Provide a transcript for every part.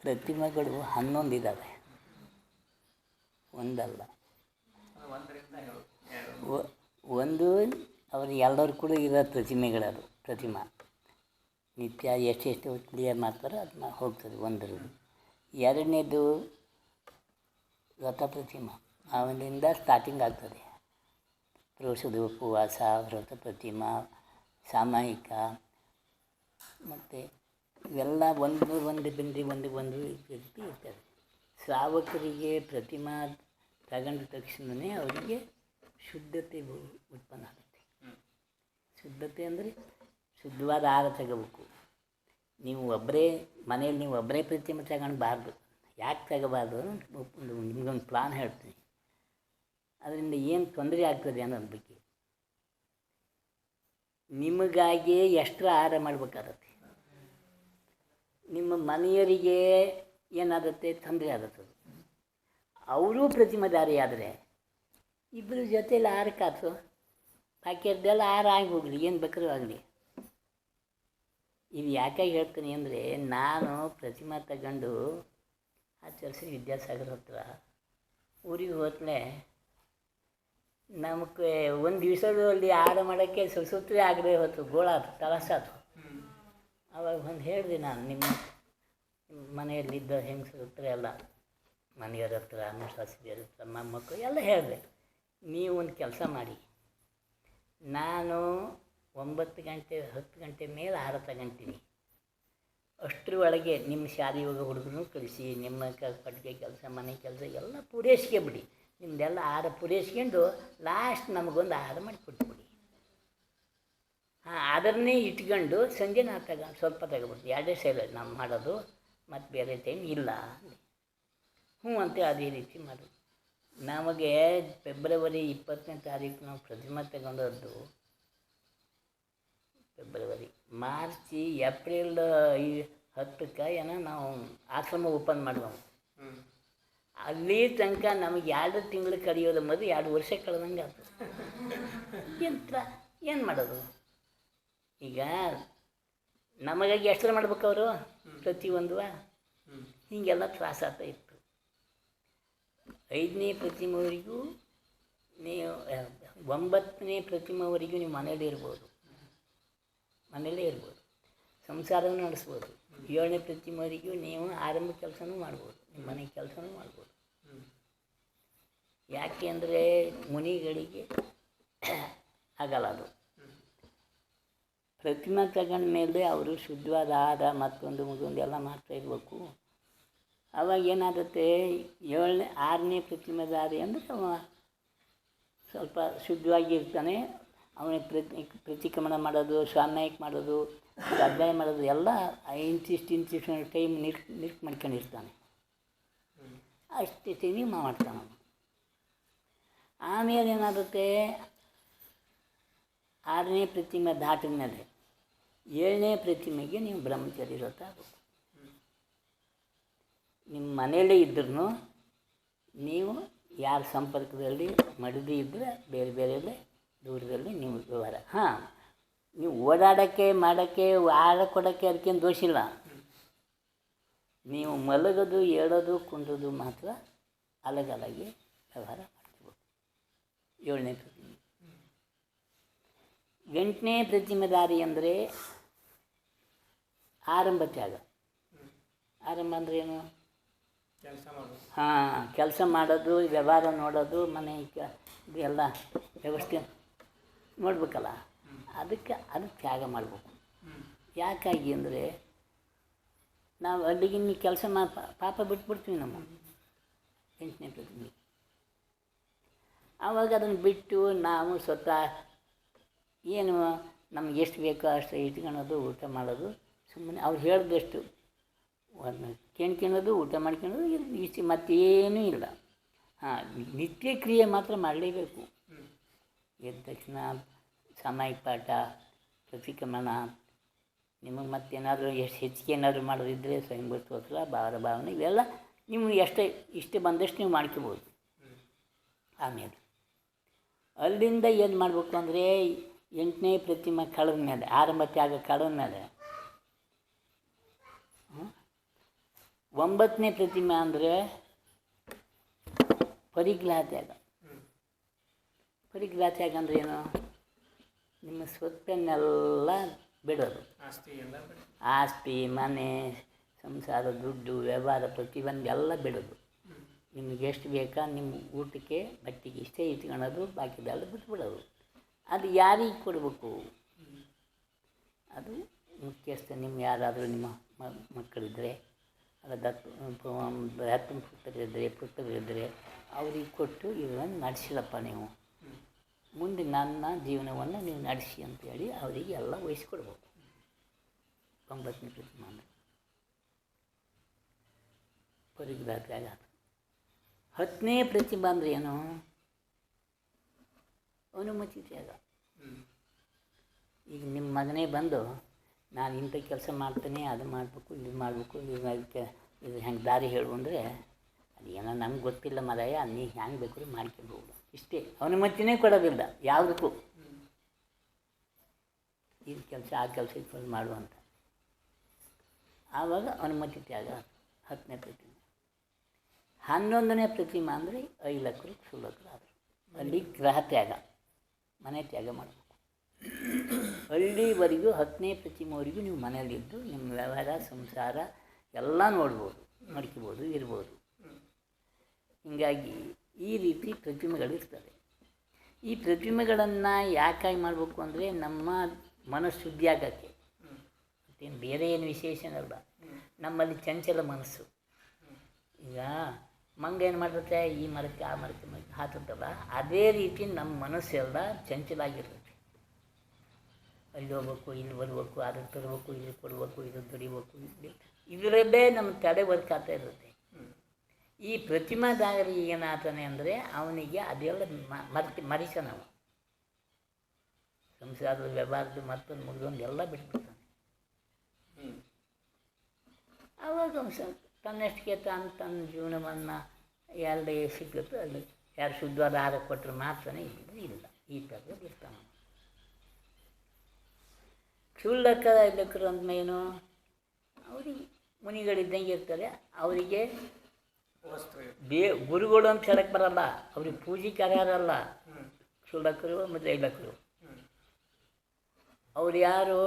ಪ್ರತಿಮೆಗಳು 11 ಇದ್ದಾವೆ, ಒಂದಲ್ಲ. ಒಂದು ಅವರು ಎಲ್ಲರೂ ಕೂಡ ಇರೋ ಪ್ರತಿಮೆಗಳದು. ಪ್ರತಿಮಾ ನಿತ್ಯ ಎಷ್ಟೆಷ್ಟು ಕ್ಲಿಯರ್ ಮಾಡ್ತಾರೋ ಅದನ್ನ ಹೋಗ್ತದೆ ಒಂದರಲ್ಲಿ. ಎರಡನೇದು ವ್ರತ ಪ್ರತಿಮಾ, ಅವನಿಂದ ಸ್ಟಾರ್ಟಿಂಗ್ ಆಗ್ತದೆ. ರೋಷದ ಉಪವಾಸ, ವ್ರತ ಪ್ರತಿಮಾ, ಸಾಮಯಿಕ, ಮತ್ತು ಇವೆಲ್ಲ ಒಂದು ರೀತಿ ಇರ್ತದೆ. ಶ್ರಾವಕರಿಗೆ ಪ್ರತಿಮಾ ತಗೊಂಡ ತಕ್ಷಣವೇ ಅವರಿಗೆ ಶುದ್ಧತೆ ಉತ್ಪನ್ನ ಆಗುತ್ತೆ. ಶುದ್ಧತೆ ಅಂದರೆ ಶುದ್ಧವಾದ ಆಹಾರ ತಗೋಬೇಕು. ನೀವು ಒಬ್ಬರೇ ಮನೆಯಲ್ಲಿ ನೀವು ಒಬ್ಬರೇ ಪ್ರತಿಮೆ ತಗೊಳ್ಬಾರ್ದು. ಯಾಕೆ ತಗೋಬಾರ್ದು ನಿಮಗೊಂದು ಪ್ಲಾನ್ ಹೇಳ್ತೀನಿ. ಅದರಿಂದ ಏನು ತೊಂದರೆ ಆಗ್ತದೆ ಅನ್ನೋದ್ರ ಬಗ್ಗೆ. ನಿಮಗಾಗಿ ಎಕ್ಸ್ಟ್ರಾ ಆಹಾರ ಮಾಡಬೇಕಾಗತ್ತೆ. ನಿಮ್ಮ ಮನೆಯವರಿಗೆ ಏನಾಗುತ್ತೆ, ತೊಂದರೆ ಆಗುತ್ತೆ. ಅವರೂ ಪ್ರತಿಮೆದಾರಿ ಆದರೆ ಇಬ್ಬರು ಜೊತೆಯಲ್ಲಿ ಆಹಾರ ಕಾಸು ಬಾಕಿಯದ್ದೆಲ್ಲ ಆಹಾರ ಆಗಿ ಹೋಗಲಿ, ಏನು ಬೇಕಾದ್ರೂ ಆಗಲಿ. ಇದು ಯಾಕೆ ಹೇಳ್ತೀನಿ ಅಂದರೆ, ನಾನು ಪ್ರತಿಮಾ ತಗೊಂಡು ಆಚರಿಸಿ ವಿದ್ಯಾಸಾಗರ ಹತ್ರ ಊರಿಗೆ ಹೋದ್ಮೇಲೆ ನಮಗೆ ಒಂದು ದಿವಸದಲ್ಲಿ ಆಹಾರ ಮಾಡೋಕ್ಕೆ ಸುತ್ತಲೇ ಆಗದೆ ಹೋಯ್ತು, ಗೋಳಾತು, ತಲಸಾತು. ಅವಾಗ ಒಂದು ಹೇಳಿದೆ ನಾನು, ನಿಮ್ಮ ಮನೆಯಲ್ಲಿದ್ದ ಹೆಂಗಸರ ಹತ್ರ ಎಲ್ಲ, ಮನೆಯವರ ಹತ್ರ, ನಮ್ಮ ಶಾಸ್ತ್ರಿಯರ ಹತ್ರ, ಮೊಮ್ಮಕ್ಕಳು ಎಲ್ಲ ಹೇಳಿದೆ, ನೀವು ಒಂದು ಕೆಲಸ ಮಾಡಿ, ನಾನು 9 ಗಂಟೆ 10 ಗಂಟೆ ಮೇಲೆ ಆಹಾರ ತಗೊಂತೀನಿ. ಅಷ್ಟರ ಒಳಗೆ ನಿಮ್ಮ ಶಾಲೆ ಹೋಗೋ ಹುಡುಗನೂ ಕಳಿಸಿ, ನಿಮ್ಮ ಕಟ್ಟಿಗೆ ಕೆಲಸ, ಮನೆ ಕೆಲಸ ಎಲ್ಲ ಪೂರೈಸ್ಕೊಬಿಡಿ. ನಿಮ್ಮದೆಲ್ಲ ಆಹಾರ ಪೂರೈಸ್ಕೊಂಡು ಲಾಸ್ಟ್ ನಮಗೊಂದು ಆಹಾರ ಮಾಡಿ ಕೊಟ್ಬಿಡಿ. ಅದನ್ನೇ ಇಟ್ಕೊಂಡು ಸಂಜೆ ನಾನು ಸ್ವಲ್ಪ ತಗೊಬಿಡ್ತೀನಿ. 2 ಸೈಡ್ ನಾವು ಮಾಡೋದು, ಮತ್ತು ಬೇರೆ ಟೈಮ್ ಇಲ್ಲ. ಹ್ಞೂ ಅಂತ ಅದೇ ರೀತಿ ಮಾಡೋದು. ನಮಗೆ ಫೆಬ್ರವರಿ 20ನೇ ತಾರೀಕು ನಾವು ಪ್ರತಿಮಾ ತಗೊಂಡದ್ದು. ಫೆಬ್ರವರಿ, ಮಾರ್ಚ್, ಏಪ್ರಿಲ್ 10ಕ್ಕೆ ಏನೋ ನಾವು ಆಶ್ರಮ ಓಪನ್ ಮಾಡಿದೆವು. ಅಲ್ಲಿ ತನಕ ನಮಗೆ 2 ತಿಂಗಳು ಕಳೆಯೋದು ಮೊದಲು 2 ವರ್ಷ ಕಳೆದಂಗೆ ಆಗ್ತದೆ. ಏನು ಮಾಡೋದು? ಈಗ ನಮಗಾಗಿ ಎಷ್ಟರ ಮಾಡ್ಬೇಕು ಅವರು ಪ್ರತಿಯೊಂದು, ಹೀಗೆಲ್ಲ ತ್ರಾಸ ಆಗ್ತಾ ಇತ್ತು. 5ನೇ ಪ್ರತಿಮೆವರೆಗೂ ನೀವು 9ನೇ ಪ್ರತಿಮೆವರೆಗೂ ನೀವು ಮನೇಲೇ ಇರ್ಬೋದು, ಸಂಸಾರನೂ ನಡೆಸ್ಬೋದು. 7ನೇ ಪ್ರತಿಮೆವರೆಗೂ ನೀವು ಆರಂಭ ಕೆಲಸನೂ ಮಾಡ್ಬೋದು, ನಿಮ್ಮ ಮನೆ ಕೆಲಸನೂ ಮಾಡ್ಬೋದು. ಯಾಕೆ ಅಂದರೆ ಮುನಿಗಳಿಗೆ ಆಗಲ್ಲ ಅದು. ಪ್ರತಿಮಾ ತಗೊಂಡ ಮೇಲೆ ಅವರು ಶುದ್ಧವಾದ ಆಹಾರ ಮತ್ತೊಂದು ಎಲ್ಲ ಮಾಡ್ತಾ ಇರಬೇಕು. ಅವಾಗ ಏನಾಗುತ್ತೆ, 6ನೇ ಪ್ರತಿಮೆದಾರಿ ಅಂದರೆ ಅವ ಸ್ವಲ್ಪ ಶುದ್ಧವಾಗಿ ಇರ್ತಾನೆ. ಅವನಿಗೆ ಪ್ರತಿಕ್ರಮಣ ಮಾಡೋದು, ಸಾಮಯಿಕ ಮಾಡೋದು, ಅಧ್ಯಾಯ ಮಾಡೋದು ಎಲ್ಲ ಇಂತಿಷ್ಟು ಟೈಮ್ ನಿಟ್ ಮಾಡ್ಕೊಂಡಿರ್ತಾನೆ. ಅಷ್ಟೇ ಟೈಮಿಗೆ ಮಾಡ್ತಾನೆ. ಆಮೇಲೆ ಏನಾಗುತ್ತೆ, 6ನೇ ಪ್ರತಿಮೆ ದಾಟಿದ ಮೇಲೆ 7ನೇ ಪ್ರತಿಮೆಗೆ ನೀವು ಬ್ರಹ್ಮಚಾರಿ ವ್ರತ ಆಗಬೇಕು. ನಿಮ್ಮ ಮನೆಯಲ್ಲೇ ಇದ್ರೂ ನೀವು ಯಾರ ಸಂಪರ್ಕದಲ್ಲಿ ಮಡದಿ ಇದ್ದರೆ ಬೇರೆ ಬೇರೆಯಲ್ಲೇ ದೂರದಲ್ಲಿ ನೀವು ವ್ಯವಹಾರ. ನೀವು ಓಡಾಡೋಕ್ಕೆ ಮಾಡೋಕ್ಕೆ ಆಹಾರ ಕೊಡೋಕ್ಕೆ ಅದಕ್ಕೇನು ದೋಷ ಇಲ್ಲ. ನೀವು ಮಲಗೋದು, ಏಳೋದು, ಕುಂಡ್ರೋದು ಮಾತ್ರ ಅಲಗಲಾಗಿ ವ್ಯವಹಾರ ಮಾಡ್ತೀವಿ. 7ನೇ ಪ್ರತಿಮೆ. 8ನೇ ಪ್ರತಿಮೆದಾರಿ ಅಂದರೆ ಆರಂಭ ತ್ಯಾಗ. ಆರಂಭ ಅಂದರೆ ಏನು? ಕೆಲಸ ಮಾಡೋದು, ವ್ಯವಹಾರ ನೋಡೋದು, ಮನೆ ಇದೆಲ್ಲ ವ್ಯವಸ್ಥೆ ನೋಡ್ಬೇಕಲ್ಲ, ಅದಕ್ಕೆ ತ್ಯಾಗ ಮಾಡಬೇಕು. ಯಾಕಾಗಿ ಅಂದರೆ ನಾವು ಅಲ್ಲಿಗಿನ್ನ ಕೆಲಸ ಪಾಪ ಬಿಟ್ಬಿಡ್ತೀವಿ ನಮ್ಮ 8ನೇ ಪ್ರತಿಮೆ. ಆವಾಗ ಅದನ್ನು ಬಿಟ್ಟು ನಾವು ಸ್ವತಃ ಏನು ನಮ್ಗೆ ಎಷ್ಟು ಬೇಕೋ ಅಷ್ಟು ಇಟ್ಕೊಳ್ಳೋದು, ಊಟ ಮಾಡೋದು, ಸುಮ್ಮನೆ ಅವ್ರು ಹೇಳಿದಷ್ಟು ಕೇಳ್ಕೊಳ್ಳೋದು, ಊಟ ಮಾಡ್ಕೊಳ್ಳೋದು, ಇಷ್ಟು ಮತ್ತೇನೂ ಇಲ್ಲ. ನಿತ್ಯ ಕ್ರಿಯೆ ಮಾತ್ರ ಮಾಡಲೇಬೇಕು. ಎದ್ದ ತಕ್ಷಣ ಸಾಮಯಿಕ ಪಾಠ, ಪ್ರತಿಕ್ರಮಣ, ನಿಮಗೆ ಮತ್ತೇನಾದರೂ ಎಷ್ಟು ಹೆಚ್ಚಿಗೆ ಏನಾದರೂ ಮಾಡೋದಿದ್ದರೆ ಸ್ವಯಂಭೂ ಸ್ತೋತ್ರ, ಭಾವನೆ ಇವೆಲ್ಲ ನೀವು ಇಷ್ಟೇ ಬಂದಷ್ಟು ನೀವು ಮಾಡ್ಕೋಬೋದು. ಆಮೇಲೆ ಅಲ್ಲಿಂದ ಏನು ಮಾಡಬೇಕು ಅಂದರೆ 8ನೇ ಪ್ರತಿಮೆ ಕಳೆದ ಮೇಲೆ, ಆರಂಭ ತ್ಯಾಗ ಕಳೆದ ಮೇಲೆ ಒಂಬತ್ತನೇ ಪ್ರತಿಮೆ ಅಂದರೆ ಪರಿಗ್ರಹ ತ್ಯಾಗ. ಪರಿಗ್ರಹ ತ್ಯಾಗ ಅಂದರೆ ಏನು? ನಿಮ್ಮ ಸ್ವತ್ತನ್ನೆಲ್ಲ ಬಿಡೋದು. ಆಸ್ತಿ, ಮನೆ, ಸಂಸಾರ, ದುಡ್ಡು, ವ್ಯವಹಾರ, ಪ್ರತಿಯೊಂದೆಲ್ಲ ಬಿಡೋದು. ನಿಮಗೆ ಎಷ್ಟು ಬೇಕಾ ನಿಮ್ಮ ಊಟಕ್ಕೆ ಬಟ್ಟೆಗೆ ಇಷ್ಟೇ ಇಟ್ಕೊಳ್ಳೋದು, ಬಾಕಿದೆಲ್ಲ ಬಿಟ್ಬಿಡೋದು. ಅದು ಯಾರಿಗೆ ಕೊಡಬೇಕು? ಅದು ಮುಖ್ಯಸ್ಥ. ನಿಮ್ಮ ಯಾರಾದರೂ ನಿಮ್ಮ ಮಕ್ಕಳಿದ್ದರೆ, ಅಲ್ಲ ದತ್ತು ಪುತ್ರರಿದ್ದರೆ ಅವ್ರಿಗೆ ಕೊಟ್ಟು ಇದನ್ನು ನಡೆಸಿರಪ್ಪ, ನೀವು ಮುಂದೆ ನನ್ನ ಜೀವನವನ್ನು ನೀವು ನಡೆಸಿ ಅಂತೇಳಿ ಅವರಿಗೆ ಎಲ್ಲ ವಹಿಸ್ಕೊಡ್ಬೇಕು. 9ನೇ ಪ್ರತಿಮೆ ಅಂದರೆ ಪರಿಗ್ರಹ ತ್ಯಾಗ. 10ನೇ ಪ್ರತಿಮೆ ಅಂದರೆ ಏನು? ಅನುಮತಿ ತ್ಯಾಗ. ಈಗ ನಿಮ್ಮ ಮಗನೇ ಬಂದು ನಾನು ಇಂಥ ಕೆಲಸ ಮಾಡ್ತೇನೆ, ಅದು ಮಾಡಬೇಕು, ಇದು ಮಾಡಬೇಕು, ಇದಕ್ಕೆ ಇದು ಹೆಂಗೆ ದಾರಿ ಹೇಳು ಅಂದರೆ, ಅದು ಏನೋ ನಮ್ಗೆ ಗೊತ್ತಿಲ್ಲ ಮರಾಯ, ನೀ ಹೆಂಗೆ ಬೇಕಾದ್ರೂ ಮಾಡ್ಕೊಬೋದು, ಇಷ್ಟೇ. ಅನುಮತಿನೇ ಕೊಡೋದಿಲ್ಲ ಯಾವುದಕ್ಕೂ. ಇದು ಕೆಲಸ ಆ ಕೆಲಸ ಇದು ಮಾಡುವಂಥ. ಆವಾಗ ಅನುಮತಿ ತ್ಯಾಗ 10ನೇ ಪ್ರತಿಮೆ. 11ನೇ ಪ್ರತಿಮೆ ಅಂದರೆ ಐಲಕರು ಕ್ಷುಲ್ಲಕರು ಆದರು. ಅಲ್ಲಿ ಗ್ರಹ ತ್ಯಾಗ, ಮನೆ ತ್ಯಾಗ ಮಾಡಬೇಕು. ಅಲ್ಲಿವರೆಗೂ 10ನೇ ಪ್ರತಿಮೆವರೆಗೂ ನೀವು ಮನೆಯಲ್ಲಿದ್ದು ನಿಮ್ಮ ವ್ಯವಹಾರ, ಸಂಸಾರ ಎಲ್ಲ ನೋಡ್ಬೋದು, ಮಡ್ಕೋಬೋದು, ಇರ್ಬೋದು. ಹೀಗಾಗಿ ಈ ರೀತಿ ಪ್ರತಿಮೆಗಳಿರ್ತವೆ. ಈ ಪ್ರತಿಮೆಗಳನ್ನು ಯಾಕಾಗಿ ಮಾಡಬೇಕು ಅಂದರೆ ನಮ್ಮ ಮನಸ್ಸು ಶುದ್ಧಿ ಆಗೋಕ್ಕೆ, ಮತ್ತೇನು ಬೇರೆ ಏನು ವಿಶೇಷನಲ್ಲ. ನಮ್ಮಲ್ಲಿ ಚಂಚಲ ಮನಸ್ಸು. ಈಗ ಮಂಗ ಏನು ಮಾಡಿರುತ್ತೆ, ಈ ಮರಕ್ಕೆ ಆ ಮರಕ್ಕೆ ಹಾಕುತ್ತಲ್ಲ, ಅದೇ ರೀತಿ ನಮ್ಮ ಮನಸ್ಸೆಲ್ಲ ಚಂಚಲ ಆಗಿರ್ತದೆ. ಅಲ್ಲಿ ಹೋಗ್ಬೇಕು, ಇಲ್ಲಿ ಬರಬೇಕು, ಅದನ್ನು ತರಬೇಕು, ಇಲ್ಲಿ ಕೊಡಬೇಕು, ಇದನ್ನು ದುಡಿಬೇಕು, ಇದರಲ್ಲೇ ನಮ್ಮ ತಡೆ ವರ್ಕ್ ಆಗ್ತಾ ಇರುತ್ತೆ. ಈ ಪ್ರತಿಮಾದಾಗರಿ ಏನಾಗ್ತಾನೆ ಅಂದರೆ ಅವನಿಗೆ ಅದೆಲ್ಲ ಮರಿಸ ನಾವು ಸಂಸಾರದ ವ್ಯವಹಾರದ ಮತ್ತೊಂದು ಮುಗಿದೊಂದು ಎಲ್ಲ ಬಿಟ್ಬಿಡ್ತಾನೆ. ಆವಾಗ ತನ್ನಷ್ಟಕ್ಕೆ ತನ್ನ ಜೀವನವನ್ನು ಎಲ್ಲ ಸಿಕ್ಕುತ್ತೋ ಅಲ್ಲಿ ಯಾರು ಶುದ್ಧವಾದ ಆಹಾರ ಕೊಟ್ಟರೆ ಮಾತ್ರನೇ ಇಲ್ಲ. ಈ ಥರದಲ್ಲಿ ಇರ್ತಾನೆ. ಕ್ಷುಲ್ಲಕ ಇಲ್ಲಕರು ಅಂದ್ಮೇನು? ಅವರಿಗೆ ಮುನಿಗಳಿದ್ದಂಗೆ ಇರ್ತಾರೆ. ಅವರಿಗೆ ಗುರುಗಳು ಅಂತ ಹೇಳಕ್ಕೆ ಬರಲ್ಲ, ಅವ್ರಿಗೆ ಪೂಜಿಕರು ಯಾರಲ್ಲ. ಕ್ಷುಲ್ಲಕರು ಮತ್ತು ಐಲಕರು ಅವ್ರು ಯಾರು?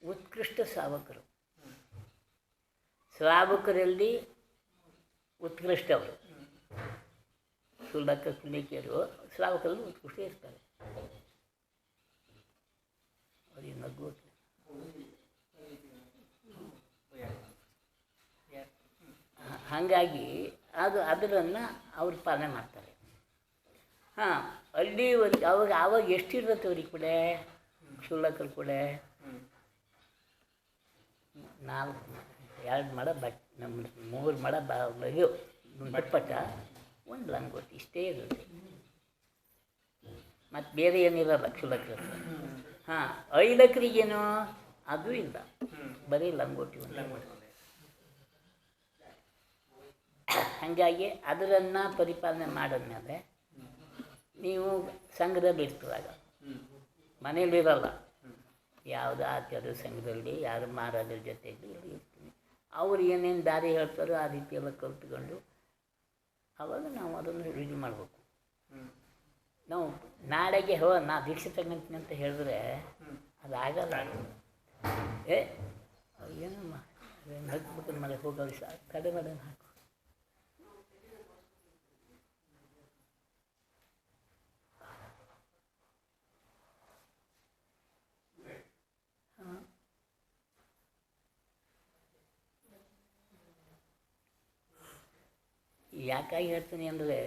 ಉತ್ಕೃಷ್ಟ ಶ್ರಾವಕರು. ಶ್ರಾವಕರಲ್ಲಿ ಉತ್ಕೃಷ್ಟ ಅವರು. ಕ್ಷುಲ್ಲಕ ಕ್ಷುಲ್ಲಿಕೆಯರು ಶ್ರಾವಕರಲ್ಲಿ ಉತ್ಕೃಷ್ಟ ಇರ್ತಾರೆ. ಅವ್ರಿಗೆ ನಗು. ಹಾಗಾಗಿ ಅದನ್ನು ಅವ್ರು ಪಾಲನೆ ಮಾಡ್ತಾರೆ. ಅಲ್ಲಿ ಆವಾಗ ಎಷ್ಟಿರುತ್ತೆ ಅವ್ರಿಗೆ ಕೂಡ, ಕ್ಷುಲ್ಲಕರು ಕೂಡ 2 ಮಡ ನಮ್ಮ 3 ಮಡ ದುಪ್ಪಟ್ಟ, 1 ಲಂಗೋಟಿ, ಇಷ್ಟೇ ಇರುತ್ತೆ. ಮತ್ತು ಬೇರೆ ಏನಿರಲ್ಲ ಕ್ಷುಲ್ಲಕರು. ಐಲಕರಿಗೇನು ಅದು ಇಲ್ಲ, ಬರೀ ಲಂಗೋಟಿ ಒಂದು. ಹಾಗಾಗಿ ಅದನ್ನು ಪರಿಪಾಲನೆ ಮಾಡಿದ್ಮೇಲೆ ನೀವು ಸಂಘದಲ್ಲಿ ಇರ್ತದಾಗ, ಮನೇಲಿರಲ್ಲ, ಯಾವುದು ಆಚಾರ್ಯ ಸಂಘದಲ್ಲಿ ಯಾರು ಮಹಾರಾಜರ ಜೊತೆಗೆ ಇರ್ತೀನಿ. ಅವ್ರು ಏನೇನು ದಾರಿ ಹೇಳ್ತಾರೋ ಆ ರೀತಿ ಎಲ್ಲ ಕಲ್ತ್ಕೊಂಡು ಆವಾಗ ನಾವು ಅದನ್ನು ರೆಡಿ ಮಾಡಬೇಕು. ನಾವು ನಾಳೆಗೆ ನಾ ದೀಕ್ಷೆ ತಗೊಂತೀನಿ ಅಂತ ಹೇಳಿದ್ರೆ ಅದಾಗಲ್ಲ. ಏನಮ್ಮ ಹಾಕ್ಬಿಟ್ಟು ಮನೆ ಹೋಗೋ ಕಡೆ ಮಾಡೋಣ ಹಾಕು. ಯಾಕಾಗಿ ಹೇಳ್ತೀನಿ ಅಂದರೆ,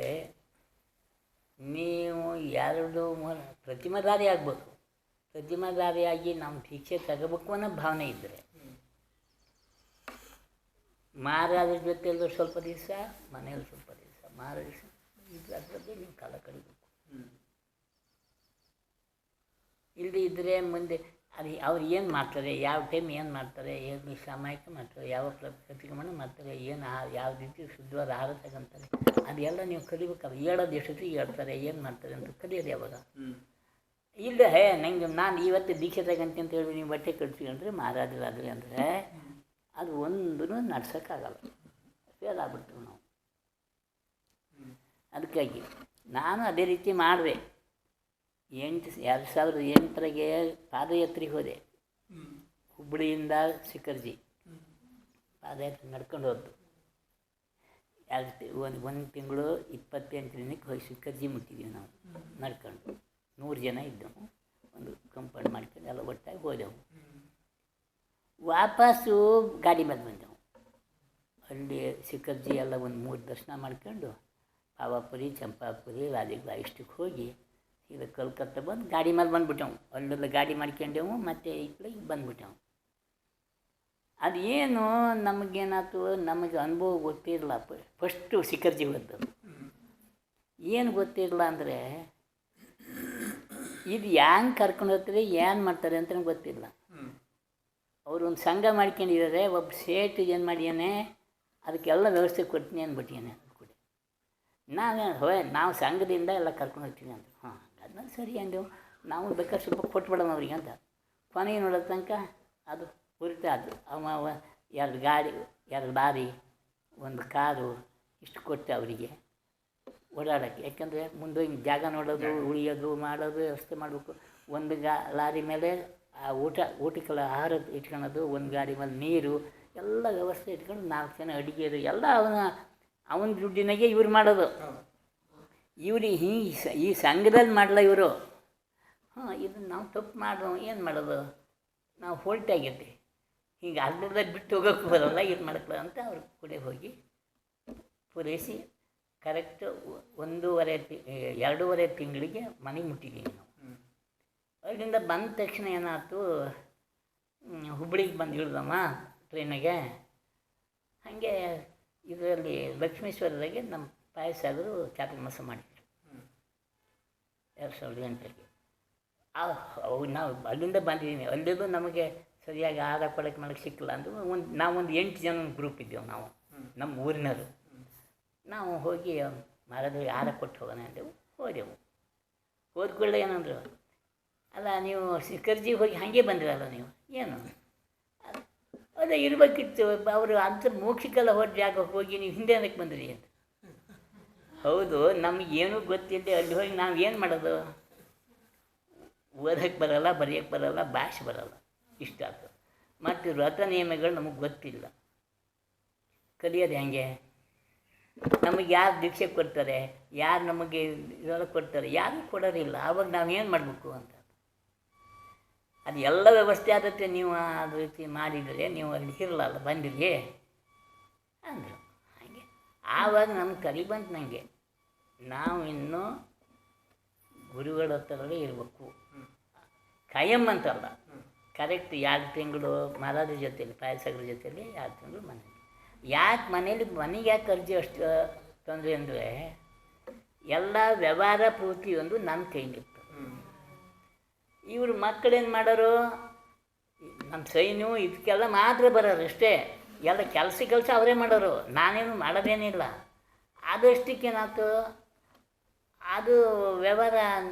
ನೀವು 2 ಪ್ರತಿಮಾಧಾರಿ ಆಗ್ಬೇಕು. ಪ್ರತಿಮಾಧಾರಿಯಾಗಿ ನಮ್ಮ ಭಿಕ್ಷೆ ತಗೋಬೇಕು ಅನ್ನೋ ಭಾವನೆ ಇದ್ದರೆ, ಮಹಾರಾಜರ ಜೊತೆಯಲ್ಲೂ ಸ್ವಲ್ಪ ದಿವಸ, ಮನೆಯಲ್ಲಿ ಸ್ವಲ್ಪ ದಿವಸ, ಮಹಾರಾಜ ಅದರಲ್ಲಿ ನೀವು ಕಾಲ ಕಳಿಬೇಕು. ಇಲ್ಲದೆ ಇದ್ದರೆ ಮುಂದೆ ಅದು ಅವ್ರು ಏನು ಮಾಡ್ತಾರೆ, ಯಾವ ಟೈಮ್ ಏನು ಮಾಡ್ತಾರೆ, ಏನು ಸಾಮಾಯಿಕ ಮಾಡ್ತಾರೆ, ಯಾವ ಪ್ರತಿಕ್ರಮಣ ಮಾಡ್ತಾರೆ, ಏನು ಯಾವ ರೀತಿ ಶುದ್ಧವಾದ ಆಹಾರ ತಗೊಂತಾರೆ, ಅದೆಲ್ಲ ನೀವು ಕಲಿಬೇಕಲ್ಲ. ಹೇಳೋದು ಎಷ್ಟೊತ್ತಿಗೆ ಹೇಳ್ತಾರೆ, ಏನು ಮಾಡ್ತಾರೆ ಅಂತ ಕಲಿಯೋದು ಯಾವಾಗ? ಇಲ್ಲ ನಂಗೆ ನಾನು ಇವತ್ತು ದೀಕ್ಷೆ ತಗೊಂತೀನಿ ಅಂತ ಹೇಳಿ ನೀವು ಬಟ್ಟೆ ಕಟ್ತೀವಿ ಅಂದರೆ ಮಹಾರಾಜರಾದ್ರೆ ಅಂದರೆ ಅದು ಒಂದೂ ನಡ್ಸೋಕ್ಕಾಗಲ್ಲ. ಫೇಲ್ ಆಗ್ಬಿಡ್ತೀವಿ ನಾವು. ಅದಕ್ಕಾಗಿ ನಾನು ಅದೇ ರೀತಿ ಮಾಡಿದೆ. 2008 ಪಾದಯಾತ್ರೆಗೆ ಹೋದೆ. ಹುಬ್ಬಳ್ಳಿಯಿಂದ ಶಿಖರ್ಜಿ ಪಾದಯಾತ್ರೆ ನಡ್ಕೊಂಡು ಹೋದ್ದು. ಒಂದು ತಿಂಗಳು 28 ದಿನಕ್ಕೆ ಹೋಗಿ ಶಿಖರ್ಜಿ ಮುಟ್ಟಿದ್ದೀವಿ ನಾವು ನಡ್ಕೊಂಡು. 100 ಜನ ಇದ್ದೆವು. ಒಂದು ಕಂಪೌಂಡ್ ಮಾಡ್ಕೊಂಡು ಎಲ್ಲ ಒಟ್ಟಾಗಿ ಹೋದೆವು. ವಾಪಸ್ಸು ಗಾಡಿ ಮೇಲೆ ಬಂದೆವು. ಅಲ್ಲಿ ಶಿಖರ್ಜಿ ಎಲ್ಲ ಒಂದು 3 ದರ್ಶನ ಮಾಡ್ಕೊಂಡು ಪಾವಾಪುರಿ, ಚಂಪಾಪುರಿ, ರಾಜಗೃಹ ಇಷ್ಟಕ್ಕೆ ಹೋಗಿ ಸೀದಾ ಕಲ್ಕತ್ತಾ ಬಂದು ಗಾಡಿ ಮೇಲೆ ಬಂದುಬಿಟ್ಟೆವು. ಅಲ್ಲೆಲ್ಲ ಗಾಡಿ ಮಾಡ್ಕೊಂಡೆವು. ಮತ್ತು ಈ ಕಡೆ ಬಂದುಬಿಟ್ಟೆವು. ಅದು ಏನು ನಮಗೇನಾಯ್ತು, ನಮಗೆ ಅನುಭವ ಗೊತ್ತಿರಲಿಲ್ಲ. ಫಸ್ಟು ಶಿಖರ್ಜಿ ಹೋದ್ದು ಏನು ಗೊತ್ತಿರಲಿಲ್ಲ ಅಂದರೆ ಇದು ಹ್ಯಾಂಗೆ ಕರ್ಕೊಂಡು ಹೋಗ್ತಾರೆ, ಏನು ಮಾಡ್ತಾರೆ ಅಂತ ಗೊತ್ತಿಲ್ಲ. ಅವರು ಒಂದು ಸಂಘ ಮಾಡ್ಕೊಂಡಿದ್ದಾರೆ. ಒಬ್ಬ ಸೇಟ್ ಏನು ಮಾಡಿಯಾನೆ, ಅದಕ್ಕೆಲ್ಲ ವ್ಯವಸ್ಥೆ ಕೊಡ್ತೀನಿ ಅಂದ್ಬಿಟ್ಟಿಯಾನೆ. ಕೂಡ ನಾವು ಸಂಘದಿಂದ ಎಲ್ಲ ಕರ್ಕೊಂಡು ಹೋಗ್ತೀನಿ ಅಂತ. ಹಾಂ, ಅದನ್ನ ಸರಿ ಅಂದೆವು. ನಾವು ಬೇಕಾದ್ರೆ ಸ್ವಲ್ಪ ಕೊಟ್ಬಿಡೋಣ ಅವ್ರಿಗೆ ಅಂತ. ಕೊನೆಗೆ ನೋಡೋ ತನಕ ಅದು ಪೂರ್ತಿ ಅದು. ಅವ 2 ಗಾಡಿ, 2 ಲಾರಿ, 1 ಕಾರು ಇಷ್ಟು ಕೊಟ್ಟೆ ಅವರಿಗೆ ಓಡಾಡೋಕ್ಕೆ. ಯಾಕೆಂದರೆ ಮುಂದೆ ಹಿಂಗೆ ಜಾಗ ನೋಡೋದು, ಉಳಿಯೋದು, ಮಾಡೋದು ವ್ಯವಸ್ಥೆ ಮಾಡಬೇಕು. ಒಂದು ಲಾರಿ ಮೇಲೆ ಆ ಊಟಕ್ಕೆಲ್ಲ ಆಹಾರ ಇಟ್ಕೊಳ್ಳೋದು, 1 ಗಾಡಿ ಮೇಲೆ ನೀರು ಎಲ್ಲ ವ್ಯವಸ್ಥೆ ಇಟ್ಕೊಂಡು 4 ಜನ ಅಡುಗೆದು ಎಲ್ಲ ಅವನ ದುಡ್ಡಿನಾಗೆ ಇವ್ರು ಮಾಡೋದು. ಇವ್ರಿಗೆ ಈ ಸಂಘದಲ್ಲಿ ಮಾಡಲ್ಲ ಇವರು. ಹಾಂ, ಇದನ್ನು ನಾವು ತಪ್ಪು ಮಾಡೋ ಏನು ಮಾಡೋದು, ನಾವು ಹೊಲ್ಟಾಗೈತಿ ಹಿಂಗೆ ಅರ್ಧದಲ್ಲಿ ಬಿಟ್ಟು ಹೋಗೋಕ್ಕೆ ಬರೋಲ್ಲ, ಇದು ಮಾಡಕ್ಕೆ ಅಂತ ಅವ್ರ ಕೂಡ ಹೋಗಿ ಪೂರೈಸಿ ಕರೆಕ್ಟು 2.5 ತಿಂಗಳಿಗೆ ಮನೆಗೆ ಮುಟ್ಟಿದ್ದೀವಿ ನಾವು. ಅಲ್ಲಿಂದ ಬಂದ ತಕ್ಷಣ ಏನಾಯ್ತು, ಹುಬ್ಬಳ್ಳಿಗೆ ಬಂದು ಇಳಿದಮ್ಮ ಟ್ರೈನಾಗೆ. ಹಾಗೆ ಇದರಲ್ಲಿ ಲಕ್ಷ್ಮೇಶ್ವರದಾಗೆ ನಮ್ಮ ಪಾಯಸಾಗರು ಚಾತುರ್ಮಾಸ ಮಾಡಿದ್ರು 2008ರಲ್ಲಿ. ನಾವು ಅಲ್ಲಿಂದ ಬಂದಿದ್ದೀನಿ. ಅಲ್ಲಿದ್ದು ನಮಗೆ ಸರಿಯಾಗಿ ಆಹಾರ ಕೊಡೋಕ್ಕೆ ಮಾಡೋಕ್ಕೆ ಸಿಕ್ಕಿಲ್ಲ ಅಂದು ನಾವೊಂದು 8 ಜನ ಗ್ರೂಪ್ ಇದ್ದೆವು ನಾವು, ನಮ್ಮ ಊರಿನವರು. ನಾವು ಹೋಗಿ ಮರದಲ್ಲಿ ಆಹಾರ ಕೊಟ್ಟು ಹೋಗೋಣ ಅಂದೆವು. ಹೋದೆವು. ಹೋದ್ಕೊಳ್ಳೆ ಏನಂದರು, ಅಲ್ಲ ನೀವು ಶಿಖರ್ಜಿಗೆ ಹೋಗಿ ಹಾಗೆ ಬಂದಿರಲ್ಲ ನೀವು, ಏನು ಅದೇ ಇರಬೇಕಿತ್ತು. ಅವರು ಅಂತ ಮೋಕ್ಷಕ್ಕೆಲ್ಲ ಹೋದ ಜಾಗಕ್ಕೆ ಹೋಗಿ ನೀವು ಹಿಂದೆ ಅದಕ್ಕೆ ಬಂದಿರಿ ಅಂತ. ಹೌದು, ನಮಗೇನೂ ಗೊತ್ತಿಲ್ಲದೆ ಅಲ್ಲಿ ಹೋಗಿ ನಾವು ಏನು ಮಾಡೋದು, ಓದೋಕ್ಕೆ ಬರೋಲ್ಲ, ಬರೆಯೋಕ್ಕೆ ಬರೋಲ್ಲ, ಭಾಷೆ ಬರೋಲ್ಲ, ಇಷ್ಟ ಆಗ್ತದೆ. ಮತ್ತು ವ್ರತ ನಿಯಮಗಳು ನಮಗೆ ಗೊತ್ತಿಲ್ಲ. ಕಲಿಯೋದು ಹೆಂಗೆ, ನಮಗೆ ಯಾರು ದೀಕ್ಷೆ ಕೊಡ್ತಾರೆ, ಯಾರು ನಮಗೆ ಇದೆಲ್ಲ ಕೊಡ್ತಾರೆ, ಯಾರೂ ಕೊಡೋದಿಲ್ಲ. ಆವಾಗ ನಾವು ಏನು ಮಾಡಬೇಕು ಅಂತ. ಅದು ಎಲ್ಲ ವ್ಯವಸ್ಥೆ ಆದತ್ತೆ, ನೀವು ಅದ ರೀತಿ ಮಾಡಿದರೆ ನೀವು ಅಲ್ಲಿ ಇರಲ್ಲ, ಬಂದಿರಿ ಅಂದರು. ಹಾಗೆ ಆವಾಗ ನಮ್ಗೆ ತಲೆ ಬಂತು ನನಗೆ, ನಾವು ಇನ್ನೂ ಗುರುಗಳ ಹತ್ರಲ್ಲೇ ಇರಬೇಕು. ಖಾಯಂ ಅಂತಲ್ಲ, ಕರೆಕ್ಟ್ 2 ತಿಂಗಳು ಮಹಾರಾಜರ ಜೊತೆಯಲ್ಲಿ, ಪಾಯಸಗಳ ಜೊತೆಯಲ್ಲಿ 2 ತಿಂಗಳು ಮನೇಲಿ. ಯಾಕೆ ಮನೆಗೆ ಯಾಕೆ ಅರ್ಜಿ ಅಷ್ಟು ತೊಂದರೆ ಅಂದರೆ, ಎಲ್ಲ ವ್ಯವಹಾರ ಪೂರ್ತಿ ಒಂದು ನನ್ನ ಕೈಲಿತ್ತು. ಇವರು ಮಕ್ಕಳೇನು ಮಾಡೋರು, ನಮ್ಮ ಸೈನು ಇದಕ್ಕೆಲ್ಲ ಮಾತ್ರ ಬರೋರು ಅಷ್ಟೇ. ಎಲ್ಲ ಕೆಲಸ ಅವರೇ ಮಾಡೋರು, ನಾನೇನು ಮಾಡೋದೇನಿಲ್ಲ. ಆದಷ್ಟಕ್ಕೇನಾಯ್ತು, ಅದು ವ್ಯವಹಾರ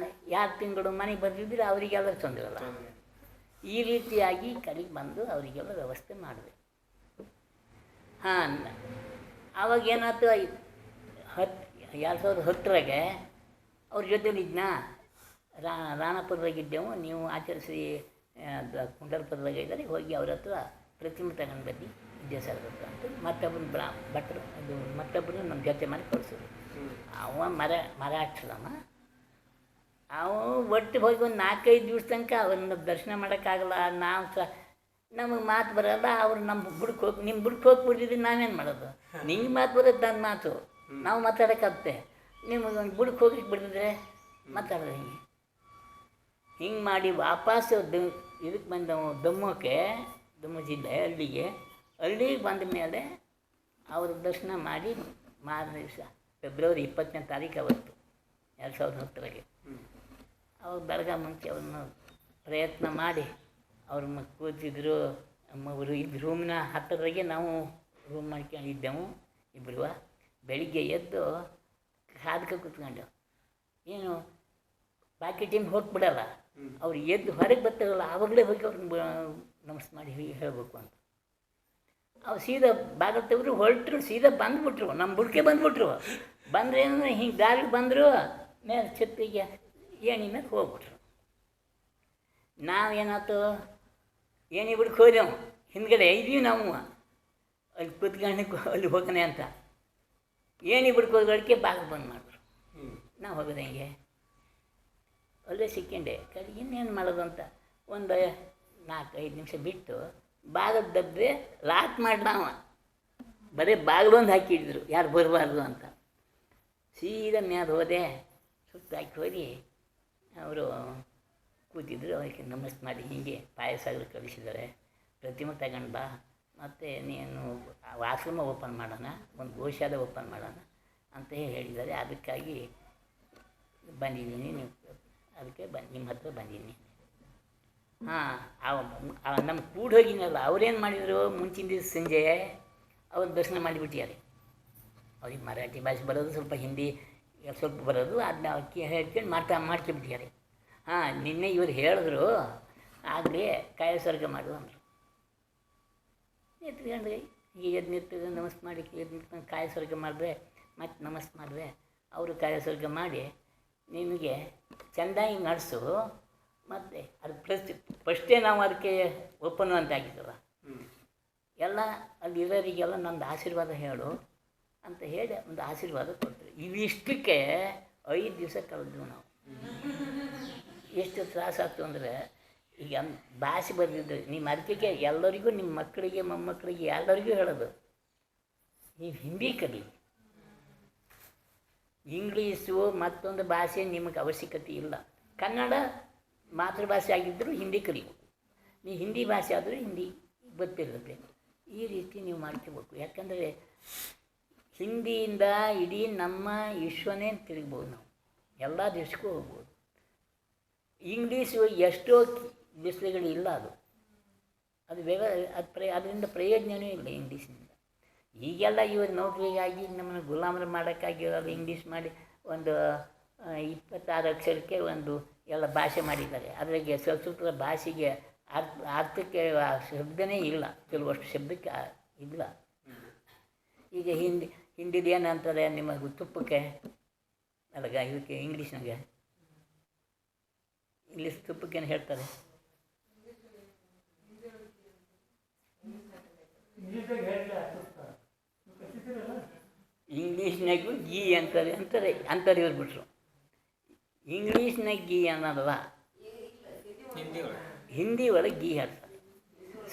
2 ತಿಂಗಳು ಮನೆಗೆ ಬಂದಿದ್ದರೆ ಅವರಿಗೆಲ್ಲ ತೊಂದರೆ ಇಲ್ಲ. ಈ ರೀತಿಯಾಗಿ ಕಡೆಗೆ ಬಂದು ಅವರಿಗೆಲ್ಲ ವ್ಯವಸ್ಥೆ ಮಾಡಿದೆ. ಹಾಂ, ಆವಾಗ ಏನಾಯ್ತು, 2010ರಾಗೆ ಅವ್ರ ಜೊತೆಲಿ ಇದ್ನಾ, ರಾಣಾಪುರದಾಗಿದ್ದೆವು. ನೀವು ಆಚರಿಸಿ ಕುಂಡಲ್ಪುರದಾಗ ಇದ್ದಾರೆ, ಹೋಗಿ ಅವ್ರ ಹತ್ರ ಪ್ರತಿಮೆ ತಗೊಂಡು ಬನ್ನಿ ವಿದ್ಯಾಸಾಗರ ಹತ್ರ ಅಂತ ಮತ್ತೊಬ್ಬರು ಭಟ್ರು, ಅದು ಮತ್ತೊಬ್ಬರು ನಮ್ಮ ಜೊತೆ ಮಾಡಿ ಕಳಿಸೋದು. ಅವ ಮರಾಠದಮ್ಮ. ಅವು ಒಟ್ಟು ಹೋಗಿ ಒಂದು 4-5 ದಿವಸ ತನಕ ಅವನ್ನ ದರ್ಶನ ಮಾಡೋಕ್ಕಾಗಲ್ಲ. ನಾವು ನಮಗೆ ಮಾತು ಬರೋಲ್ಲ. ಅವ್ರು ನಮ್ಮ ಬುಡಕ್ಕೆ ಹೋಗಿ, ನಿಮ್ಮ ಬುಡಕ್ಕೆ ಹೋಗ್ಬಿಟ್ಟಿದ್ರೆ ನಾವೇನು ಮಾಡೋದು, ನಿಂಗೆ ಮಾತು ಬರೋದು, ನನ್ನ ಮಾತು ನಾವು ಮಾತಾಡೋಕ್ಕಾಗುತ್ತೆ. ನಿಮಗೆ ಒಂದು ಬುಡಕ್ಕೆ ಹೋಗಿಕ್ಕೆ ಬಿಟ್ಟಿದ್ರೆ ಮಾತಾಡೋದು ಹಿಂಗೆ ಮಾಡಿ ವಾಪಸ್ ಇದಕ್ಕೆ ಬಂದವು ದಮ್ಮು ಜಿಲ್ಲೆ. ಅಲ್ಲಿಗೆ ಬಂದ ಮೇಲೆ ಅವ್ರ ದರ್ಶನ ಮಾಡಿ ಮಾರನೇ ದಿವಸ ಫೆಬ್ರವರಿ 20ನೇ ತಾರೀಕು ಅವತ್ತು 2010ರಾಗೆ ಅವ್ರು ಬೆಳಗ್ಗೆ ಮುಂಚೆ ಅವ್ರನ್ನ ಪ್ರಯತ್ನ ಮಾಡಿ ಅವ್ರ ಕೂತಿದ್ರು. ಅವರು ಇದು ರೂಮಿನ ಹತ್ತಿರದಾಗೆ ನಾವು ರೂಮ್ ಮಾಡ್ಕೊಂಡಿದ್ದೆವು ಇಬ್ಬರು. ಬೆಳಿಗ್ಗೆ ಎದ್ದು ಕಾದ್ಕೆ ಕೂತ್ಕೊಂಡೆವು. ಏನು ಬಾಕಿ ಟೀಮ್ ಹೋಗ್ಬಿಡಲ್ಲ, ಅವ್ರು ಎದ್ದು ಹೊರಗೆ ಬರ್ತಾರಲ್ಲ ಆವಾಗಲೇ ಹೋಗಿ ಅವ್ರನ್ನ ನಮಸ್ತೆ ಮಾಡಿ ಹೇಳಬೇಕು ಅಂತ. ಅವು ಸೀದಾ ಬಾಗಿಲು ತೆಗೆದ್ರು ಹೊರಟರು, ಸೀದಾ ಬಂದುಬಿಟ್ರು, ನಮ್ಮ ಬುಡಕ್ಕೆ ಬಂದುಬಿಟ್ರು. ಬಂದ್ರೆ ಏನಂದ್ರೆ ಹಿಂಗೆ ದಾರಿಗೆ ಬಂದರು, ಮೇಲೆ ಛತ್ತಿಗೆ ಏಣಿ ಮೇಲೆ ಹೋಗ್ಬಿಟ್ರು. ನಾವೇನಾಯ್ತು, ಏಣಿ ಬಿಡ್ಕೆ ಹೋದೆವು, ಹಿಂದ್ಗಡೆ ಇದ್ದೀವಿ ನಾವು, ಅಲ್ಲಿ ಕುತ್ಕೊಂಡು ಅಲ್ಲಿ ಹೋಗೋಣ ಅಂತ. ಏಣಿ ಬಿಡ್ಕೆ ಹೋಗೋದಕ್ಕೆ ಬಾಗಿಲು ಬಂದ್ ಮಾಡಿದ್ರು. ನಾವು ಹೋಗೋದು ಹೆಂಗೆ, ಅಲ್ಲೇ ಸಿಕ್ಕಂಡೆ ಕಡೆ ಇನ್ನೇನು ಮಾಡೋದು ಅಂತ ಒಂದು 4-5 ನಿಮಿಷ ಬಿಟ್ಟು ಬಾಗಿಲು ದಬ್ಬೆ ಲಾಕ್ ಮಾಡಿ ನಾವು ಬರೀ ಬಾಗಿಲೊಂದು ಹಾಕಿದ್ರು, ಯಾರು ಬರಬಾರ್ದು ಅಂತ. ಸೀದಾ ಮ್ಯಾದ ಹೋದೆ, ಸುತ್ತ ಹಾಕಿ ಹೋಗಿ ಅವರು ಕೂತಿದ್ರು. ಅವರಿಗೆ ನಮಸ್ತೆ ಮಾಡಿ ಹೀಗೆ ಪಾಯಸಾಗಲು ಕಳಿಸಿದ್ದಾರೆ, ಪ್ರತಿಮೆ ತಗೊಂಡು ಬಾ, ಮತ್ತು ನೀನು ಆಶ್ರಮ ಓಪನ್ ಮಾಡೋಣ, ಒಂದು ಗೋಶಾಲೆ ಓಪನ್ ಮಾಡೋಣ ಅಂತ ಹೇಳಿದ್ದಾರೆ. ಅದಕ್ಕಾಗಿ ಬಂದಿದ್ದೀನಿ, ನೀವು ಅದಕ್ಕೆ ನಿಮ್ಮ ಹತ್ರ ಬಂದಿದ್ದೀನಿ. ಹಾಂ, ನಮ್ಮ ಕೂಡ ಹೋಗಿನಲ್ಲ, ಅವ್ರೇನು ಮಾಡಿದರು, ಮುಂಚಿನ ದಿವಸ ಸಂಜೆ ಅವ್ರು ದರ್ಶನ ಮಾಡಿಬಿಟ್ಟಿದ್ದಾರೆ. ಅವ್ರಿಗೆ ಮರಾಠಿ ಭಾಷೆ ಬರೋದು, ಸ್ವಲ್ಪ ಹಿಂದಿ ಸ್ವಲ್ಪ ಬರೋದು, ಅದನ್ನ ಹೇಳ್ಕೊಂಡು ಮಾಡ್ಕೊಂಬಿಟ್ಟಿದ್ದಾರೆ. ಹಾಂ, ನಿನ್ನೆ ಇವ್ರು ಹೇಳಿದ್ರು, ಆಗಲೇ ಕಾಯ ಸ್ವರ್ಗ ಮಾಡು ಅಂದರು. ಎತ್ಕೊಂಡು ಈಗ ಎದ್ದು ನಿಂತು ನಮಸ್ತೆ ಮಾಡಿ ಎದ್ದು ನಿಂತ್ಕೊಂಡು ಕಾಯ ಸ್ವರ್ಗ ಮಾಡಿದ್ರೆ, ಮತ್ತು ನಮಸ್ತೆ ಮಾಡಿದ್ರೆ ಅವರು ಕಾಯ ಸ್ವರ್ಗ ಮಾಡಿ ನಿಮಗೆ ಚೆಂದಾಗಿ ನಡೆಸು. ಮತ್ತು ಅದು ಫಸ್ಟೇ ನಾವು ಅದಕ್ಕೆ ಓಪನ್ ಅಂತ ಆಗಿದ್ದಲ್ಲ, ಎಲ್ಲ ಅಲ್ಲಿ ಇರೋರಿಗೆಲ್ಲ ನಂದು ಆಶೀರ್ವಾದ ಹೇಳು ಅಂತ ಹೇಳಿ ಒಂದು ಆಶೀರ್ವಾದ ಕೊಡ್ತೀವಿ. ಇವಿಷ್ಟಕ್ಕೆ 5 ದಿವಸ ಕಳೆದ್ವು ನಾವು. ಎಷ್ಟು ತ್ರಾಸಾಗ್ತು ಅಂದರೆ, ಈಗ ಭಾಷೆ ಬರೆದಿದ್ದು ನಿಮ್ಮ ಅದಕ್ಕೆ ಎಲ್ಲರಿಗೂ, ನಿಮ್ಮ ಮಕ್ಕಳಿಗೆ ಮೊಮ್ಮಕ್ಕಳಿಗೆ ಎಲ್ಲರಿಗೂ ಹೇಳೋದು, ನೀವು ಹಿಂದಿ ಕಲಿ, ಇಂಗ್ಲೀಷು ಮತ್ತೊಂದು ಭಾಷೆ ನಿಮಗೆ ಅವಶ್ಯಕತೆ ಇಲ್ಲ. ಕನ್ನಡ ಮಾತೃಭಾಷೆ ಆಗಿದ್ದರೂ ಹಿಂದಿ ಕಲಿಬೇಕು, ನೀವು ಹಿಂದಿ ಭಾಷೆ ಆದರೂ ಹಿಂದಿ ಗೊತ್ತಿರುತ್ತೆ. ಈ ರೀತಿ ನೀವು ಮಾಡ್ಕೋಬೇಕು. ಯಾಕಂದರೆ ಹಿಂದಿಯಿಂದ ಇಡೀ ನಮ್ಮ ವಿಶ್ವನೇ ತಿರುಗ್ಬೋದು, ನಾವು ಎಲ್ಲ ದೇಶಕ್ಕೂ ಹೋಗ್ಬೋದು. ಇಂಗ್ಲೀಷು ಎಷ್ಟೋ ದೇಶಗಳಿಲ್ಲ, ಅದು ಅದರಿಂದ ಪ್ರಯೋಜನವೂ ಇಲ್ಲ ಇಂಗ್ಲೀಷ್ನಿಂದ. ಈಗೆಲ್ಲ ಇವರು ನೌಕರಿಗಾಗಿ ನಮ್ಮನ್ನು ಗುಲಾಮರು ಮಾಡೋಕ್ಕಾಗಿರೋದು ಇಂಗ್ಲೀಷ್ ಮಾಡಿ ಒಂದು 26 ಅಕ್ಷರಕ್ಕೆ ಒಂದು ಎಲ್ಲ ಭಾಷೆ ಮಾಡಿದ್ದಾರೆ. ಅದ್ರಾಗೆ ಸಂಸ್ಕೃತ ಭಾಷೆಗೆ ಅರ್ಥಕ್ಕೆ ಶಬ್ದನೇ ಇಲ್ಲ, ಕೆಲವಷ್ಟು ಶಬ್ದಕ್ಕೆ ಇಲ್ಲ. ಈಗ ಹಿಂದಿದು ಏನಂತಾರೆ ನಿಮಗೆ ತುಪ್ಪಕ್ಕೆ ಅಲ್ಲಗ, ಇದಕ್ಕೆ ಇಂಗ್ಲೀಷ್ನಾಗೆ ಇಂಗ್ಲೀಷ್ ತುಪ್ಪಕ್ಕೇನು ಹೇಳ್ತಾರೆ, ಇಂಗ್ಲೀಷ್ನಾಗೂ ಗೀ ಅಂತಾರೆ ಇವ್ರು ಬಿಟ್ರು. ಇಂಗ್ಲೀಷ್ನಾಗ ಗೀ ಅನ್ನೋದಲ್ಲ, ಹಿಂದಿ ಒಳಗೆ ಗೀ ಹೇಳ್ತಾರೆ.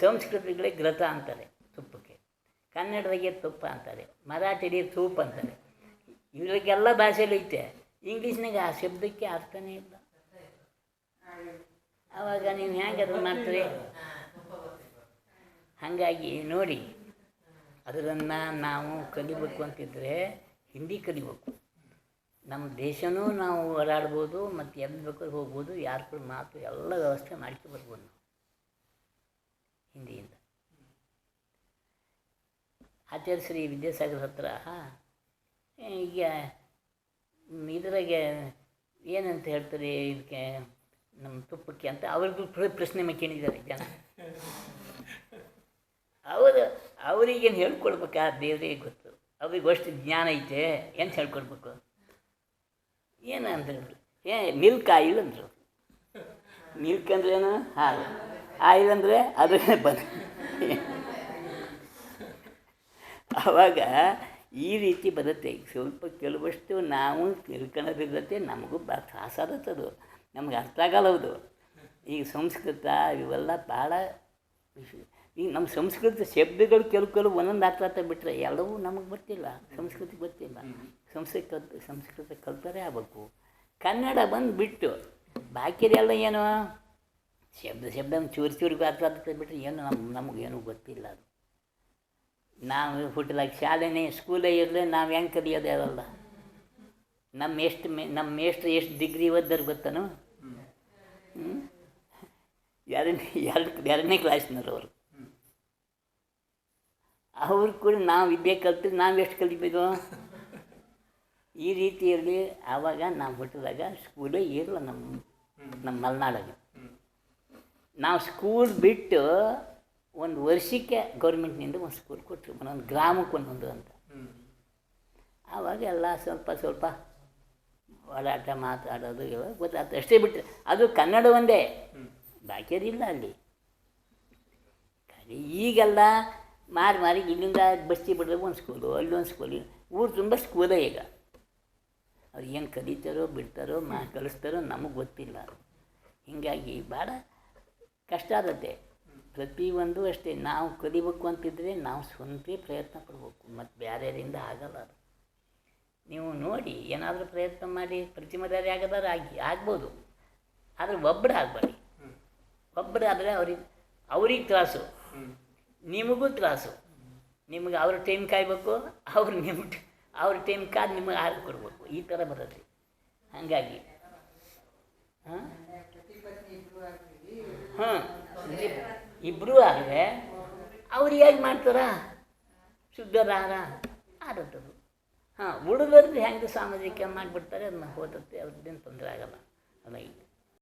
ಸಂಸ್ಕೃತಗಳೇ ಗ್ರತ ಅಂತಾರೆ ತುಪ್ಪಕ್ಕೆ, ಕನ್ನಡದಾಗೆ ತುಪ್ಪ ಅಂತಾರೆ, ಮರಾಠಿಗೆ ತೂಪ್ ಅಂತಾರೆ. ಇವರಿಗೆಲ್ಲ ಭಾಷೆಯಲ್ಲಿ ಐತೆ, ಇಂಗ್ಲೀಷ್ನಾಗ ಆ ಶಬ್ದಕ್ಕೆ ಅರ್ಥನೇ ಇಲ್ಲ. ಆವಾಗ ನೀವು ಹೆಂಗೆ ಅದು ಮಾಡ್ತೀರಿ? ಹಾಗಾಗಿ ನೋಡಿ, ಅದನ್ನು ನಾವು ಕಲಿಬೇಕು ಅಂತಿದ್ರೆ ಹಿಂದಿ ಕಲಿಬೇಕು. ನಮ್ಮ ದೇಶನೂ ನಾವು ಓಡಾಡ್ಬೋದು, ಮತ್ತು ಎಲ್ಲಿ ಬೇಕಾದ್ರೂ ಹೋಗ್ಬೋದು, ಯಾರ ಕೂಡ ಮಾತು ಎಲ್ಲ ವ್ಯವಸ್ಥೆ ಮಾಡ್ಕೊಬರ್ಬೋದು ನಾವು ಹಿಂದಿಯಿಂದ. ಆಚಾರ್ಯ ಶ್ರೀ ವಿದ್ಯಾಸಾಗರ ಹತ್ರ ಈಗ ಇದ್ರಾಗೆ ಏನಂತ ಹೇಳ್ತಾರೆ ಇದಕ್ಕೆ, ನಮ್ಮ ತುಪ್ಪಕ್ಕೆ ಅಂತ ಅವ್ರಿಗೂ ಪ್ರಶ್ನೆ ಕೇಳಿದ್ದಾರೆ ಜನ. ಅವರಿಗೇನು ಹೇಳ್ಕೊಡ್ಬೇಕಾ, ದೇವರಿಗೆ ಗೊತ್ತು. ಅವ್ರಿಗೆ ಅಷ್ಟು ಜ್ಞಾನ ಐತೆ ಅಂತ ಹೇಳ್ಕೊಡ್ಬೇಕು. ಏನಂದ್ರೆ ಮಿಲ್ಕ್ ಆಯಿಲ್ ಅಂದರು. ಮಿಲ್ಕ್ ಅಂದ್ರೇನು? ಹಾಲು. ಆಯಿಲ್ ಅಂದರೆ ಅದನ್ನೇ ಬಂದು ಆವಾಗ ಈ ರೀತಿ ಬರುತ್ತೆ. ಸ್ವಲ್ಪ ಕೆಲವಷ್ಟು ನಾವು ತಿಳ್ಕೊಳ್ಳೋದಿರುತ್ತೆ, ನಮಗೂ ತ್ರಾಸಾದತ್ತದು, ನಮ್ಗೆ ಅರ್ಥ ಆಗಲ್ಲವುದು. ಈಗ ಸಂಸ್ಕೃತ ಇವೆಲ್ಲ ಭಾಳ ಈಗ ನಮ್ಮ ಸಂಸ್ಕೃತ ಶಬ್ದಗಳು ಕೆಲವು ಒಂದೊಂದು ಅರ್ಥ ಬಿಟ್ಟರೆ ಎಲ್ಲವೂ ನಮಗೆ ಗೊತ್ತಿಲ್ಲ, ಸಂಸ್ಕೃತಿ ಗೊತ್ತಿಲ್ಲ. ಸಂಸ್ಕೃತ ಕಲ್ತರೆ ಆಗಬೇಕು. ಕನ್ನಡ ಬಂದು ಬಿಟ್ಟು ಬಾಕಿದೆಲ್ಲ ಏನು ಶಬ್ದ ಚೂರಿಗೂ ಅರ್ಥ ಆಗ್ತದೆ ಬಿಟ್ಟರೆ ಏನು ನಮಗೇನು ಗೊತ್ತಿಲ್ಲ. ಅದು ನಾವು ಹುಟ್ಟಲಾಗ ಶಾಲೆನೇ ಸ್ಕೂಲೇ ಇರಲಿ, ನಾವು ಹೆಂಗೆ ಕಲಿಯೋದು ಯಾರಲ್ಲ. ನಮ್ಮ ಮೇಷ್ಟ್ರು ಎಷ್ಟು ಡಿಗ್ರಿ ಓದಿದ್ರು ಗೊತ್ತಾನು? ಎರಡನೇ ಕ್ಲಾಸ್ನವ್ರು ಅವರು. ಅವ್ರು ಕೂಡ ನಾವು ವಿದ್ಯೆ ಕಲ್ತು ನಾವು ಎಷ್ಟು ಕಲಿಬೇಕು ಈ ರೀತಿಯಲ್ಲಿ. ಆವಾಗ ನಾವು ಹುಟ್ಟಿದಾಗ ಸ್ಕೂಲೇ ಇರಲ್ಲ ನಮ್ಮ ಮಲೆನಾಡಾಗ. ನಾವು ಸ್ಕೂಲ್ ಬಿಟ್ಟು ಒಂದು ವರ್ಷಕ್ಕೆ ಗೌರ್ಮೆಂಟ್ನಿಂದ ಒಂದು ಸ್ಕೂಲ್ ಕೊಟ್ಟರು, ಒಂದೊಂದು ಗ್ರಾಮಕ್ಕೆ ಒಂದೊಂದು ಅಂತ. ಆವಾಗ ಎಲ್ಲ ಸ್ವಲ್ಪ ಸ್ವಲ್ಪ ಓಡಾಟ ಮಾತಾಡೋದು ಇವಾಗ ಗೊತ್ತಾಗ್ತದೆ ಅಷ್ಟೇ, ಬಿಟ್ಟರೆ ಅದು ಕನ್ನಡ ಒಂದೇ, ಬಾಕಿಯದಿಲ್ಲ ಅಲ್ಲಿ. ಈಗೆಲ್ಲ ಮಾರಿ ಇಲ್ಲಿಂದ ಬಸ್ತಿ ಬಿಡೋದು ಒಂದು ಸ್ಕೂಲು, ಅಲ್ಲೊಂದು ಸ್ಕೂಲು, ಊರು ತುಂಬ ಸ್ಕೂಲೇ ಈಗ. ಅವ್ರು ಏನು ಕಲಿತಾರೋ ಬಿಡ್ತಾರೋ ಕಲಿಸ್ತಾರೋ ನಮಗೆ ಗೊತ್ತಿಲ್ಲ. ಹೀಗಾಗಿ ಭಾಳ ಕಷ್ಟ ಆಗುತ್ತೆ. ಪ್ರತಿಯೊಂದು ಅಷ್ಟೇ, ನಾವು ಕಲಿಬೇಕು ಅಂತಿದ್ರೆ ನಾವು ಸ್ವಂತ ಪ್ರಯತ್ನ ಪಡ್ಬೇಕು, ಮತ್ತು ಬೇರೆಯವರಿಂದ ಆಗಲ್ಲ ಅದು. ನೀವು ನೋಡಿ ಏನಾದರೂ ಪ್ರಯತ್ನ ಮಾಡಿ ಪ್ರತಿಮದಾರಿ ಆಗೋದಾದ್ರೆ ಆಗ್ಬೋದು, ಆದರೆ ಒಬ್ಬರು ಆಗಬೇಡಿ. ಒಬ್ಬರು ಆದರೆ ಅವ್ರಿಗೆ ತ್ರಾಸು, ನಿಮಗೂ ತ್ರಾಸು. ನಿಮಗೆ ಅವ್ರ ಟೈಮ್ ಕಾಯಬೇಕು, ಅವ್ರ ಟೈಮ್ ಕಾದು ನಿಮಗೆ ಆರು ಕೊಡ್ಬೇಕು, ಈ ಥರ ಬರೋದ್ರಿ. ಹಾಗಾಗಿ ಇಬ್ಬರೂ ಆದರೆ ಅವ್ರು ಹೇಗೆ ಮಾಡ್ತಾರ, ಶುದ್ಧರಾರ ಆಡೋದು. ಉಳಿದವ್ರಿಗೆ ಹೆಂಗೆ ಸಾಮಾಜಿಕ ಮಾಡಿಬಿಡ್ತಾರೆ, ಅದನ್ನ ಹೋಗುತ್ತೆ, ಅವ್ರದ್ದೇನು ತೊಂದರೆ ಆಗೋಲ್ಲ. ಅಲ್ಲ